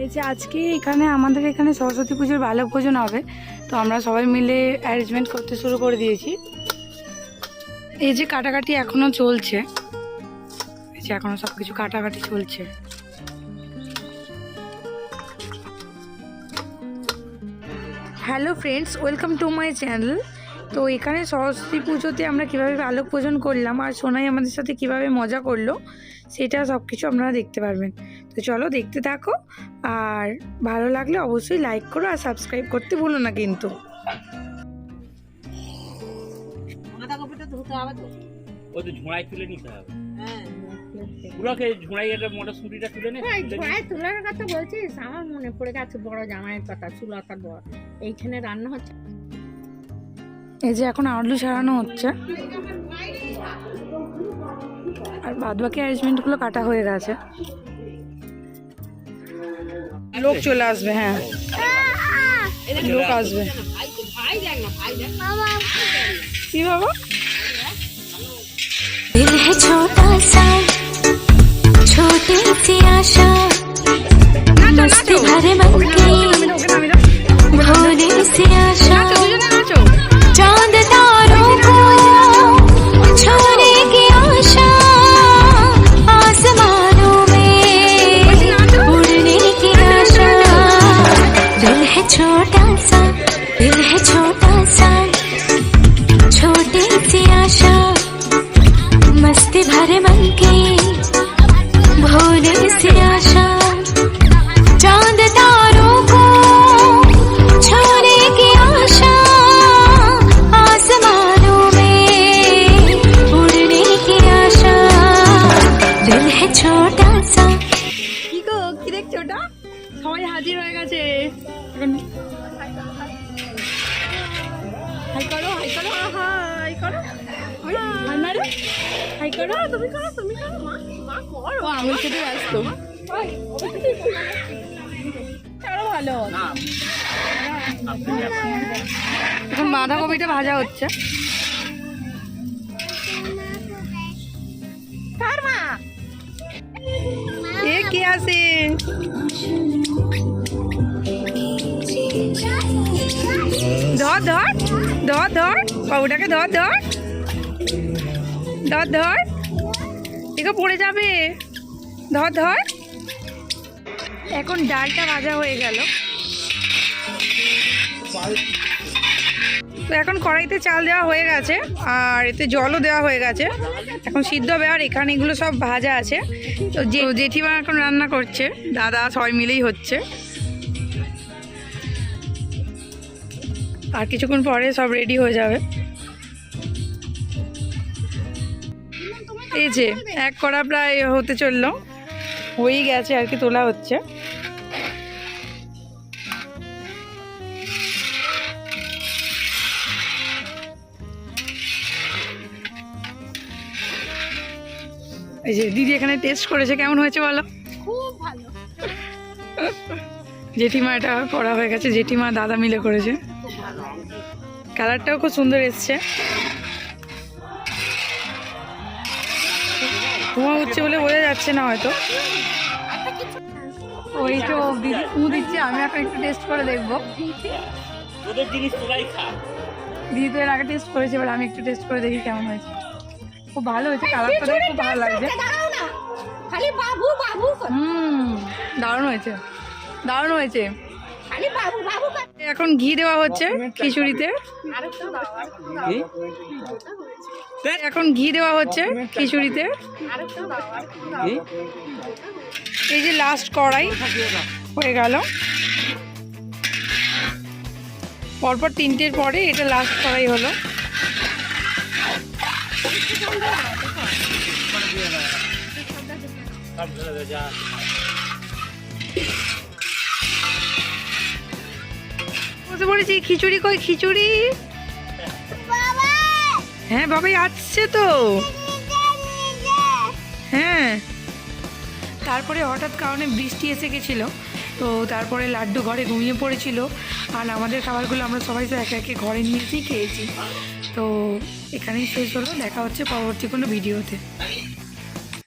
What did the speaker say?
এই যে আজকে এখানে আমাদের এখানে সরস্বতী পুজোর বালক ভোজন হবে, তো আমরা সবাই মিলে অ্যারেঞ্জমেন্ট করতে শুরু করে দিয়েছি। এই যে কাটাকাটি এখনো চলছে, এই যে এখনো সব কিছু কাটাকাটি চলছে। Hello friends, welcome to my channel. তো এখানে সরস্বতী পুজোতে আমরা কীভাবে বালক ভোজন করলাম আর সোনাই আমাদের সাথে কিভাবে মজা করলো সেটা সব কিছু আপনারা দেখতে পারবেন। তো চলো দেখতে থাকো, আর ভালো লাগলে অবশ্যই লাইক করো আর সাবস্ক্রাইব করতে ভুলো না কিন্তু। ওই তো ঝোড়ায় তুলে নিতে হবে। পুরোকে ঝোড়াই এটা মটরশুঁটিটা তুলে নে। ঝোড়ায় তোলার কথা বলছিস, আমার মনে পড়ে গেছে বড় জামাইয়ের কথা, চুলাটা বড় এইখানে রান্না হচ্ছে। এই যে এখন আলু ছাড়ানো হচ্ছে আর বাদ বাকি অ্যারেঞ্জমেন্টগুলো কাটা হয়ে গেছে। লোক চলে আসবে, হ্যাঁ লোক আসবে। কি বাবা? दिल है छोटा सा, छोटी सी आशा, मस्ती भरे मन की भोली सी आशा, चांद तारों को छूने की आशा, आसमानों में उड़ने की आशा। दिल है छोटा सा, दिल है छोटा सा, छोटी सी आशा, मस्ती भरे मन की भोली सी आशा, चांद तारों को छूने की आशा, आसमानों में उड़ने की आशा। दिल है छोटा सा। কি গো, কি দেখছো ওটা? সবাই হাজির হয়ে গেছে। হাই করো, হাই করো, হাই করো, হাই মারো, হাই করো। তুমি করো, তুমি করো, মা করো। ও আঙুল কেটে ব্যস্ত। আরো ভালো। এখন বাঁধাকপিটা ভাজা হচ্ছে। কার মা? এ কে আছে? ধর ধর ধর ধর বাবুটাকে, ধর ধর ধর ধর, একে পড়ে যাবে, ধর ধর। এখন ডালটা ভাজা হয়ে গেল, তো এখন কড়াইতে চাল দেওয়া হয়ে গেছে আর এতে জলও দেওয়া হয়ে গেছে। এখন সিদ্ধ হবে আর এখানে এগুলো সব ভাজা আছে। তো জেঠিমা এখন রান্না করছে, দাদা সবাই মিলেই হচ্ছে। আর কিছুক্ষণ পরে সব রেডি হয়ে যাবে। এই যে এক কড়া প্রায় হতে চললো, হয়েই গেছে আর কি, তোলা হচ্ছে। এই যে দিদি এখানে টেস্ট করেছে, কেমন হয়েছে বলো? খুব ভালো। জেঠিমা এটা করা হয়ে গেছে, জেঠিমা দাদা মিলে করেছে। কালারটাও খুব সুন্দর এসছে। ধোঁয়া উঠছে বলে বোঝা যাচ্ছে না হয়তো। ওই তো দিদি ফু দিচ্ছে, আমি এখন একটু টেস্ট করে দেখবো। ওদের জিনিস তোরাই খা। দিদি তো এর আগে টেস্ট করেছে, এবার আমি একটু টেস্ট করে দেখি কেমন হয়েছে। খুব ভালো হয়েছে, কালারটা দেখে খুব ভালো লাগছে। খালি বাবু বাবু, দারুণ হয়েছে, দারুণ হয়েছে। খালি বাবু বাবু। এখন ঘি দেওয়া হচ্ছে খিচুড়িতে। এখন ঘি দেওয়া হচ্ছে খিচুড়িতে। এই যে লাস্ট কড়াই হয়ে গেল, পরপর তিনটের পরে এটা লাস্ট কড়াই হলো। বসে পড়েছি, খিচুড়ি কই খিচুড়ি? হ্যাঁ বাবাই আসছে তো। হ্যাঁ, তারপরে হঠাৎ কারণে বৃষ্টি এসে গেছিলো, তো তারপরে লাড্ডু ঘরে ঘুমিয়ে পড়েছিল আর আমাদের খাবারগুলো আমরা সবাই তো একে একে ঘরে নিয়েছি, খেয়েছি। তো এখানেই শেষ হলো, দেখা হচ্ছে পরবর্তী কোনো ভিডিওতে।